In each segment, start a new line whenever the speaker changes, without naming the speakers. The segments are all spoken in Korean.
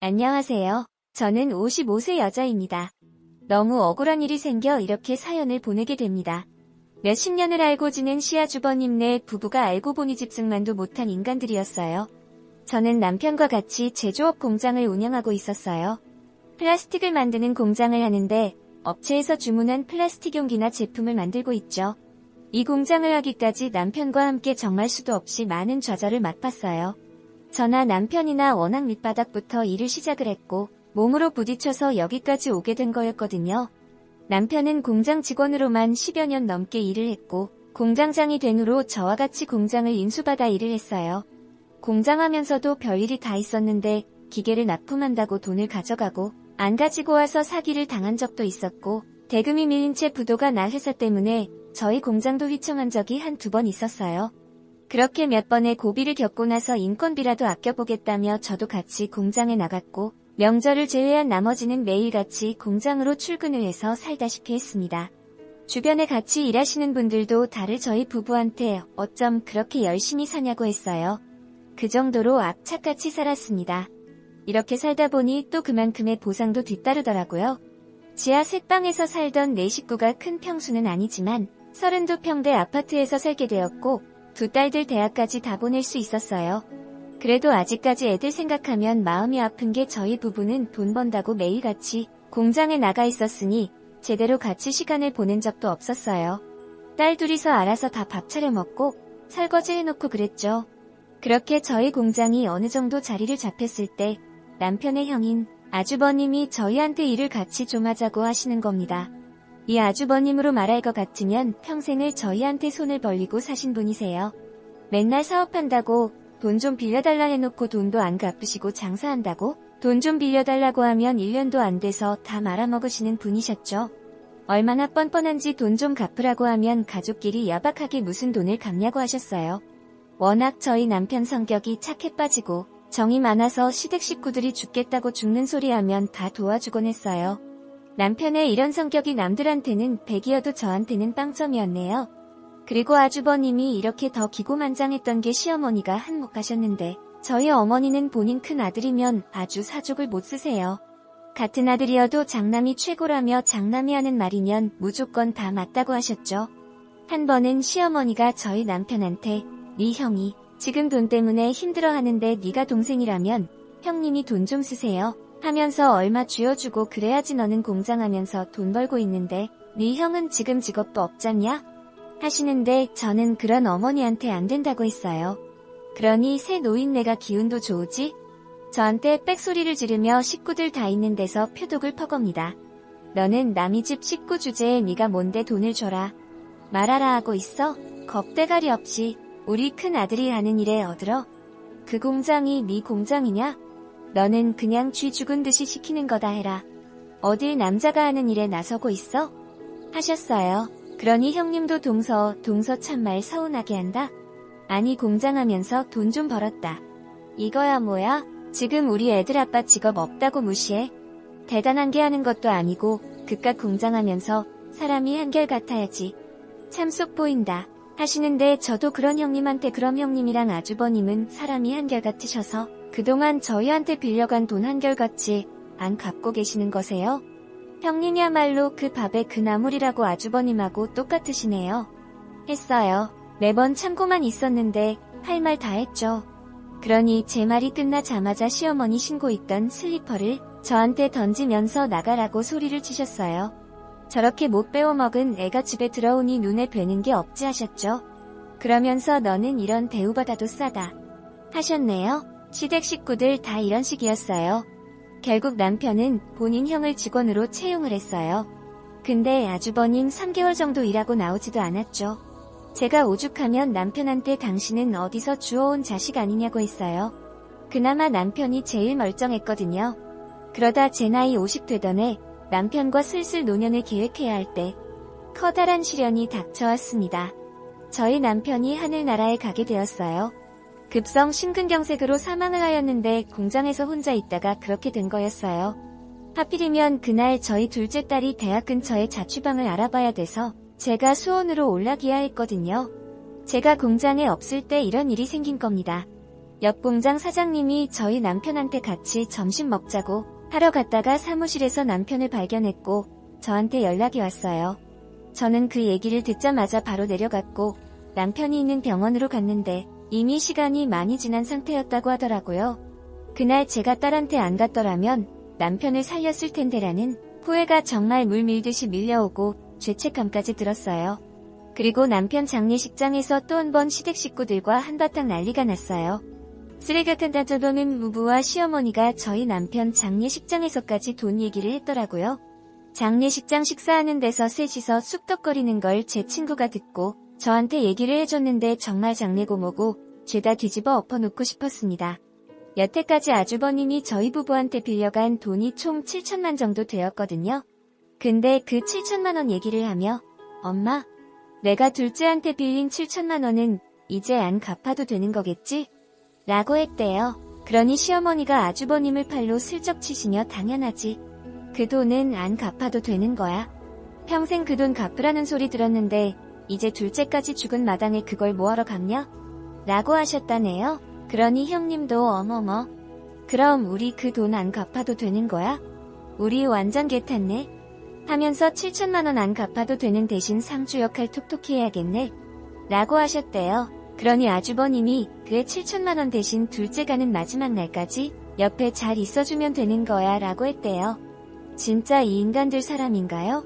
안녕하세요. 저는 55세 여자입니다. 너무 억울한 일이 생겨 이렇게 사연을 보내게 됩니다. 몇십 년을 알고 지낸 시아주버님네 부부가 알고 보니 집승만도 못한 인간들이었어요. 저는 남편과 같이 제조업 공장을 운영하고 있었어요. 플라스틱을 만드는 공장을 하는데 업체에서 주문한 플라스틱 용기나 제품을 만들고 있죠. 이 공장을 하기까지 남편과 함께 정말 수도 없이 많은 좌절을 맛봤어요. 저나 남편이나 워낙 밑바닥부터 일을 시작을 했고 몸으로 부딪혀서 여기까지 오게 된 거였거든요. 남편은 공장 직원으로만 10여 년 넘게 일을 했고 공장장이 된 후로 저와 같이 공장을 인수받아 일을 했어요. 공장하면서도 별일이 다 있었는데 기계를 납품한다고 돈을 가져가고 안 가지고 와서 사기를 당한 적도 있었고 대금이 밀린 채 부도가 나 회사 때문에 저희 공장도 휘청한 적이 한두 번 있었어요. 그렇게 몇 번의 고비를 겪고 나서 인건비라도 아껴보겠다며 저도 같이 공장에 나갔고 명절을 제외한 나머지는 매일같이 공장으로 출근을 해서 살다시피 했습니다. 주변에 같이 일하시는 분들도 다들 저희 부부한테 어쩜 그렇게 열심히 사냐고 했어요. 그 정도로 악착같이 살았습니다. 이렇게 살다 보니 또 그만큼의 보상도 뒤따르더라고요. 지하 색방에서 살던 네 식구가 큰 평수는 아니지만 32평대 아파트에서 살게 되었고 두 딸들 대학까지 다 보낼 수 있었어요. 그래도 아직까지 애들 생각하면 마음이 아픈 게 저희 부부는 돈 번다고 매일같이 공장에 나가 있었으니 제대로 같이 시간을 보낸 적도 없었어요. 딸 둘이서 알아서 다 밥 차려 먹고 설거지 해놓고 그랬죠. 그렇게 저희 공장이 어느 정도 자리를 잡혔을 때 남편의 형인 아주버님이 저희한테 일을 같이 좀 하자고 하시는 겁니다. 이 아주버님으로 말할 것 같으면 평생을 저희한테 손을 벌리고 사신 분이세요. 맨날 사업한다고 돈 좀 빌려달라 해놓고 돈도 안 갚으시고 장사한다고 돈 좀 빌려달라고 하면 1년도 안 돼서 다 말아먹으시는 분이셨죠. 얼마나 뻔뻔한지 돈 좀 갚으라고 하면 가족끼리 야박하게 무슨 돈을 갚냐고 하셨어요. 워낙 저희 남편 성격이 착해 빠지고 정이 많아서 시댁 식구들이 죽겠다고 죽는 소리 하면 다 도와주곤 했어요. 남편의 이런 성격이 남들한테는 백이어도 저한테는 빵점이었네요. 그리고 아주버님이 이렇게 더 기고만장했던 게 시어머니가 한몫 하셨는데 저희 어머니는 본인 큰 아들이면 아주 사족을 못 쓰세요. 같은 아들이어도 장남이 최고라며 장남이 하는 말이면 무조건 다 맞다고 하셨죠. 한 번은 시어머니가 저희 남편한테 네 형이 지금 돈 때문에 힘들어하는데 네가 동생이라면 형님이 돈 좀 쓰세요 하면서 얼마 쥐어주고 그래야지 너는 공장하면서 돈 벌고 있는데 네 형은 지금 직업도 없잖냐? 하시는데 저는 그런 어머니한테 안 된다고 했어요. 그러니 새 노인네가 기운도 좋으지? 저한테 빽소리를 지르며 식구들 다 있는 데서 표독을 퍼겁니다. 너는 남의 집 식구 주제에 네가 뭔데 돈을 줘라. 말하라 하고 있어? 겁대가리 없이 우리 큰 아들이 하는 일에 어들어? 그 공장이 네 공장이냐? 너는 그냥 쥐 죽은 듯이 시키는 거다 해라. 어딜 남자가 하는 일에 나서고 있어? 하셨어요. 그러니 형님도 동서 참말 서운하게 한다? 아니 공장하면서 돈 좀 벌었다. 이거야 뭐야? 지금 우리 애들 아빠 직업 없다고 무시해? 대단한 게 하는 것도 아니고 그깟 공장하면서 사람이 한결같아야지. 참 속 보인다. 하시는데 저도 그런 형님한테 그럼 형님이랑 아주버님은 사람이 한결같으셔서 그동안 저희한테 빌려간 돈 한결같이 안 갚고 계시는 거세요? 형님이야말로 그 밥에 그 나물이라고 아주버님하고 똑같으시네요. 했어요. 매번 참고만 있었는데 할 말 다 했죠. 그러니 제 말이 끝나자마자 시어머니 신고 있던 슬리퍼를 저한테 던지면서 나가라고 소리를 치셨어요. 저렇게 못 배워먹은 애가 집에 들어오니 눈에 뵈는 게 없지 하셨죠. 그러면서 너는 이런 대우받아도 싸다 하셨네요. 시댁 식구들 다 이런 식이었어요. 결국 남편은 본인 형을 직원으로 채용을 했어요. 근데 아주버님 3개월 정도 일하고 나오지도 않았죠. 제가 오죽하면 남편한테 당신은 어디서 주워온 자식 아니냐고 했어요. 그나마 남편이 제일 멀쩡했거든요. 그러다 제 나이 50 되던 해 남편과 슬슬 노년을 계획해야 할 때 커다란 시련이 닥쳐왔습니다. 저희 남편이 하늘나라에 가게 되었어요. 급성 심근경색으로 사망을 하였는데 공장에서 혼자 있다가 그렇게 된 거였어요. 하필이면 그날 저희 둘째 딸이 대학 근처에 자취방을 알아봐야 돼서 제가 수원으로 올라가야 했거든요. 제가 공장에 없을 때 이런 일이 생긴 겁니다. 옆 공장 사장님이 저희 남편한테 같이 점심 먹자고 하러 갔다가 사무실에서 남편을 발견했고 저한테 연락이 왔어요. 저는 그 얘기를 듣자마자 바로 내려갔고 남편이 있는 병원으로 갔는데 이미 시간이 많이 지난 상태였다고 하더라고요. 그날 제가 딸한테 안 갔더라면 남편을 살렸을 텐데라는 후회가 정말 물 밀듯이 밀려오고 죄책감까지 들었어요. 그리고 남편 장례식장에서 또 한 번 시댁 식구들과 한바탕 난리가 났어요. 쓰레기 같은 다저보는 무부와 시어머니가 저희 남편 장례식장에서까지 돈 얘기를 했더라고요. 장례식장 식사하는 데서 셋이서 쑥덕거리는 걸 제 친구가 듣고 저한테 얘기를 해줬는데 정말 장례고모고 죄다 뒤집어 엎어놓고 싶었습니다. 여태까지 아주버님이 저희 부부한테 빌려간 돈이 총 7천만 정도 되었거든요. 근데 그 7천만 원 얘기를 하며 엄마, 내가 둘째한테 빌린 7천만 원은 이제 안 갚아도 되는 거겠지? 라고 했대요. 그러니 시어머니가 아주버님을 팔로 슬쩍 치시며 당연하지. 그 돈은 안 갚아도 되는 거야. 평생 그 돈 갚으라는 소리 들었는데 이제 둘째까지 죽은 마당에 그걸 뭐하러 갚냐? 라고 하셨다네요. 그러니 형님도 어머머. 그럼 우리 그 돈 안 갚아도 되는 거야? 우리 완전 개탔네. 하면서 7천만 원 안 갚아도 되는 대신 상주 역할 톡톡히 해야겠네. 라고 하셨대요. 그러니 아주버님이 그의 7천만 원 대신 둘째 가는 마지막 날까지 옆에 잘 있어주면 되는 거야 라고 했대요. 진짜 이 인간들 사람인가요?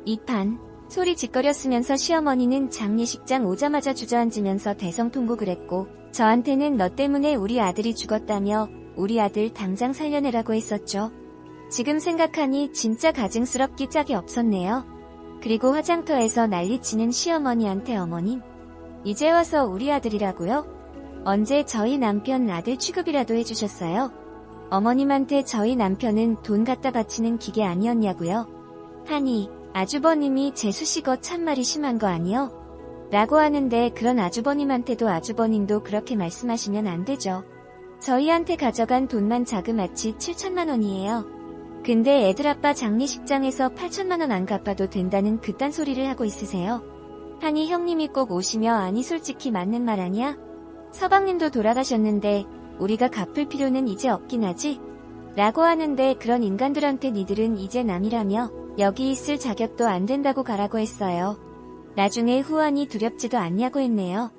이판 소리 짓거렸으면서 시어머니는 장례식장 오자마자 주저앉으면서 대성통곡을 했고 저한테는 너 때문에 우리 아들이 죽었다며 우리 아들 당장 살려내라고 했었죠. 지금 생각하니 진짜 가증스럽기 짝이 없었네요. 그리고 화장터에서 난리치는 시어머니한테 어머님, 이제 와서 우리 아들이라고요? 언제 저희 남편 아들 취급이라도 해주셨어요? 어머님한테 저희 남편은 돈 갖다 바치는 기계 아니었냐고요? 하니 아주버님이 재수씨 거 참말이 심한 거 아니요? 라고 하는데 그런 아주버님한테도 아주버님도 그렇게 말씀하시면 안 되죠. 저희한테 가져간 돈만 자그마치 7천만 원이에요. 근데 애들 아빠 장례식장에서 8천만 원 안 갚아도 된다는 그딴 소리를 하고 있으세요. 하니 형님이 꼭 오시며 아니 솔직히 맞는 말 아니야? 서방님도 돌아가셨는데 우리가 갚을 필요는 이제 없긴 하지? 라고 하는데 그런 인간들한테 니들은 이제 남이라며 여기 있을 자격도 안 된다고 가라고 했어요. 나중에 후환이 두렵지도 않냐고 했네요.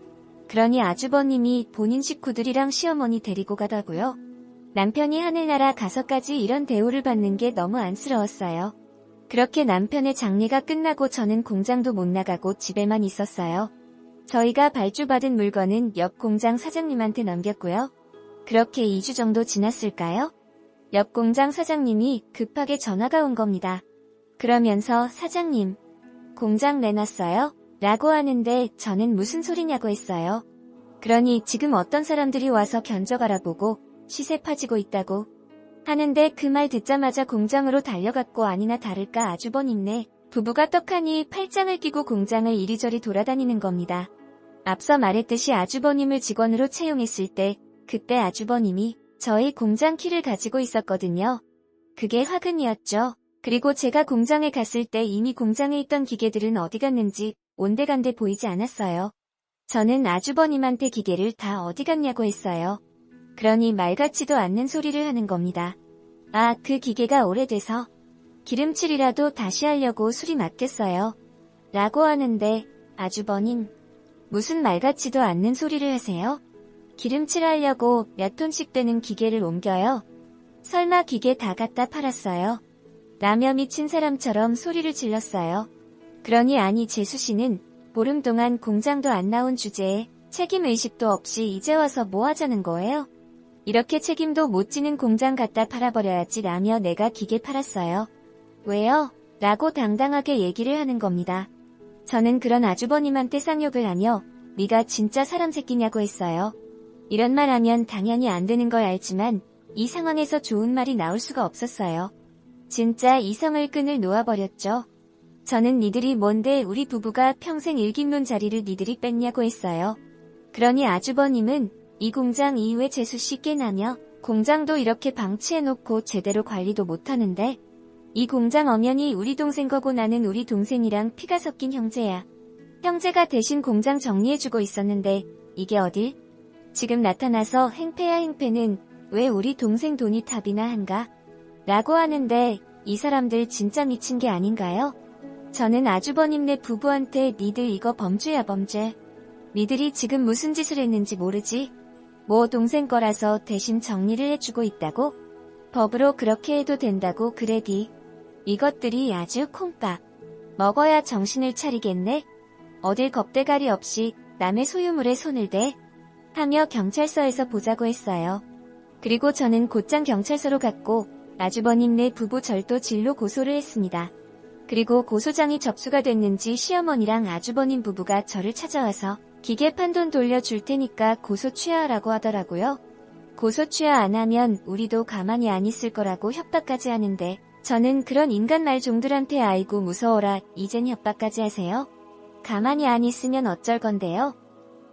그러니 아주버님이 본인 식구들이랑 시어머니 데리고 가다고요. 남편이 하늘나라 가서까지 이런 대우를 받는 게 너무 안쓰러웠어요. 그렇게 남편의 장례가 끝나고 저는 공장도 못 나가고 집에만 있었어요. 저희가 발주받은 물건은 옆 공장 사장님한테 넘겼고요. 그렇게 2주 정도 지났을까요? 옆 공장 사장님이 급하게 전화가 온 겁니다. 그러면서 사장님, 공장 내놨어요? 라고 하는데 저는 무슨 소리냐고 했어요. 그러니 지금 어떤 사람들이 와서 견적알아 보고 시세 파지고 있다고 하는데 그 말 듣자마자 공장으로 달려갔고 아니나 다를까 아주버님네 부부가 떡하니 팔짱을 끼고 공장을 이리저리 돌아다니는 겁니다. 앞서 말했듯이 아주버님을 직원으로 채용했을 때 그때 아주버님이 저희 공장 키를 가지고 있었거든요. 그게 화근이었죠. 그리고 제가 공장에 갔을 때 이미 공장에 있던 기계들은 어디 갔는지 온데간데 보이지 않았어요. 저는 아주버님한테 기계를 다 어디 갔냐고 했어요. 그러니 말 같지도 않는 소리를 하는 겁니다. 아, 그 기계가 오래돼서 기름칠이라도 다시 하려고 수리 맡겼어요. 라고 하는데 아주버님, 무슨 말 같지도 않는 소리를 하세요? 기름칠하려고 몇 톤씩 되는 기계를 옮겨요? 설마 기계 다 갖다 팔았어요? 라며 미친 사람처럼 소리를 질렀어요. 그러니 아니 재수씨는 보름 동안 공장도 안 나온 주제에 책임의식도 없이 이제 와서 뭐 하자는 거예요? 이렇게 책임도 못 지는 공장 갖다 팔아버려야지 라며 내가 기계 팔았어요. 왜요? 라고 당당하게 얘기를 하는 겁니다. 저는 그런 아주버님한테 쌍욕을 하며 네가 진짜 사람 새끼냐고 했어요. 이런 말 하면 당연히 안 되는 걸 알지만 이 상황에서 좋은 말이 나올 수가 없었어요. 진짜 이성을 끈을 놓아버렸죠. 저는 니들이 뭔데 우리 부부가 평생 일긴론 자리를 니들이 뺐냐고 했어요. 그러니 아주버님은 이 공장 이후에 재수씨 깨나며 공장도 이렇게 방치해놓고 제대로 관리도 못하는데 이 공장 엄연히 우리 동생 거고 나는 우리 동생이랑 피가 섞인 형제야. 형제가 대신 공장 정리해주고 있었는데 이게 어딜? 지금 나타나서 행패야 행패는 왜 우리 동생 돈이 탑이나 한가? 라고 하는데 이 사람들 진짜 미친 게 아닌가요? 저는 아주버님네 부부한테 니들 이거 범죄야 범죄. 니들이 지금 무슨 짓을 했는지 모르지? 뭐 동생 거라서 대신 정리를 해주고 있다고? 법으로 그렇게 해도 된다고 그래디. 이것들이 아주 콩밥. 먹어야 정신을 차리겠네? 어딜 겁대가리 없이 남의 소유물에 손을 대? 하며 경찰서에서 보자고 했어요. 그리고 저는 곧장 경찰서로 갔고 아주버님네 부부 절도 진로 고소를 했습니다. 그리고 고소장이 접수가 됐는지 시어머니랑 아주버님 부부가 저를 찾아와서 기계 판돈 돌려줄 테니까 고소 취하하라고 하더라고요. 고소 취하 안 하면 우리도 가만히 안 있을 거라고 협박까지 하는데 저는 그런 인간 말종들한테 아이고 무서워라 이젠 협박까지 하세요? 가만히 안 있으면 어쩔 건데요?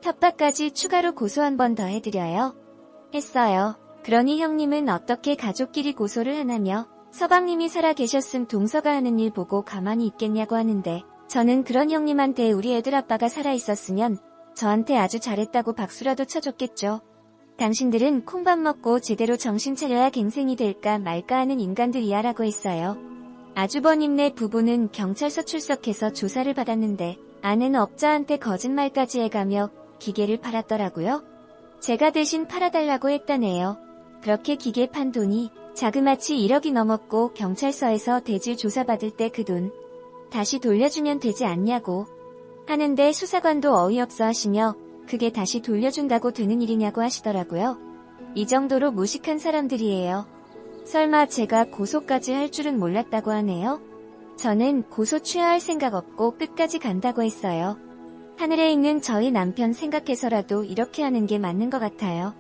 협박까지 추가로 고소 한 번 더 해드려요. 했어요. 그러니 형님은 어떻게 가족끼리 고소를 하나며 서방님이 살아 계셨음 동서가 하는 일 보고 가만히 있겠냐고 하는데 저는 그런 형님한테 우리 애들 아빠가 살아있었으면 저한테 아주 잘했다고 박수라도 쳐줬겠죠. 당신들은 콩밥 먹고 제대로 정신 차려야 갱생이 될까 말까 하는 인간들이야 라고 했어요. 아주버님네 부부는 경찰서 출석해서 조사를 받았는데 아내는 업자한테 거짓말까지 해가며 기계를 팔았더라고요. 제가 대신 팔아달라고 했다네요. 그렇게 기계 판 돈이 자그마치 1억이 넘었고 경찰서에서 대질 조사받을 때 그 돈 다시 돌려주면 되지 않냐고 하는데 수사관도 어이없어 하시며 그게 다시 돌려준다고 되는 일이냐고 하시더라고요. 이 정도로 무식한 사람들이에요. 설마 제가 고소까지 할 줄은 몰랐다고 하네요. 저는 고소 취하할 생각 없고 끝까지 간다고 했어요. 하늘에 있는 저희 남편 생각해서라도 이렇게 하는 게 맞는 것 같아요.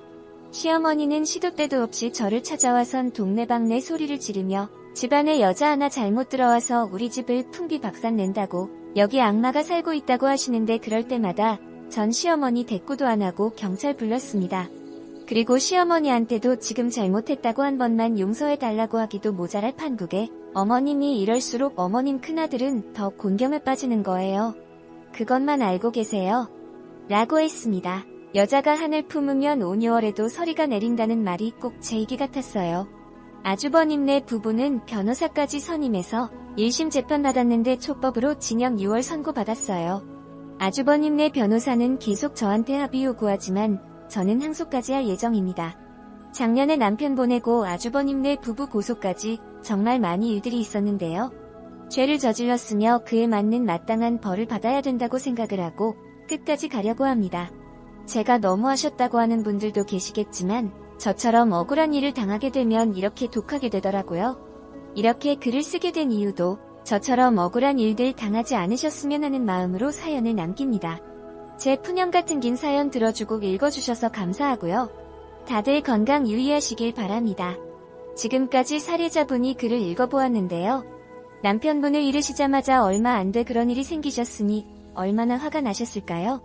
시어머니는 시도 때도 없이 저를 찾아와선 동네방네 소리를 지르며 집안에 여자 하나 잘못 들어와서 우리 집을 풍비박산 낸다고 여기 악마가 살고 있다고 하시는데 그럴 때마다 전 시어머니 대꾸도 안 하고 경찰 불렀습니다. 그리고 시어머니한테도 지금 잘못했다고 한 번만 용서해달라고 하기도 모자랄 판국에 어머님이 이럴수록 어머님 큰아들은 더 곤경에 빠지는 거예요. 그것만 알고 계세요. 라고 했습니다. 여자가 한을 품으면 5, 6월에도 서리가 내린다는 말이 꼭 제 얘기 같았어요. 아주버님네 부부는 변호사까지 선임해서 1심 재판 받았는데 촉법으로 징역 6월 선고받았어요. 아주버님네 변호사는 계속 저한테 합의 요구하지만 저는 항소까지 할 예정입니다. 작년에 남편 보내고 아주버님네 부부 고소까지 정말 많이 일들이 있었는데요. 죄를 저질렀으며 그에 맞는 마땅한 벌을 받아야 된다고 생각을 하고 끝까지 가려고 합니다. 제가 너무하셨다고 하는 분들도 계시겠지만 저처럼 억울한 일을 당하게 되면 이렇게 독하게 되더라고요. 이렇게 글을 쓰게 된 이유도 저처럼 억울한 일들 당하지 않으셨으면 하는 마음으로 사연을 남깁니다. 제 푸념 같은 긴 사연 들어주고 읽어주셔서 감사하고요. 다들 건강 유의하시길 바랍니다. 지금까지 사례자분이 글을 읽어보았는데요. 남편분을 잃으시자마자 얼마 안 돼 그런 일이 생기셨으니 얼마나 화가 나셨을까요?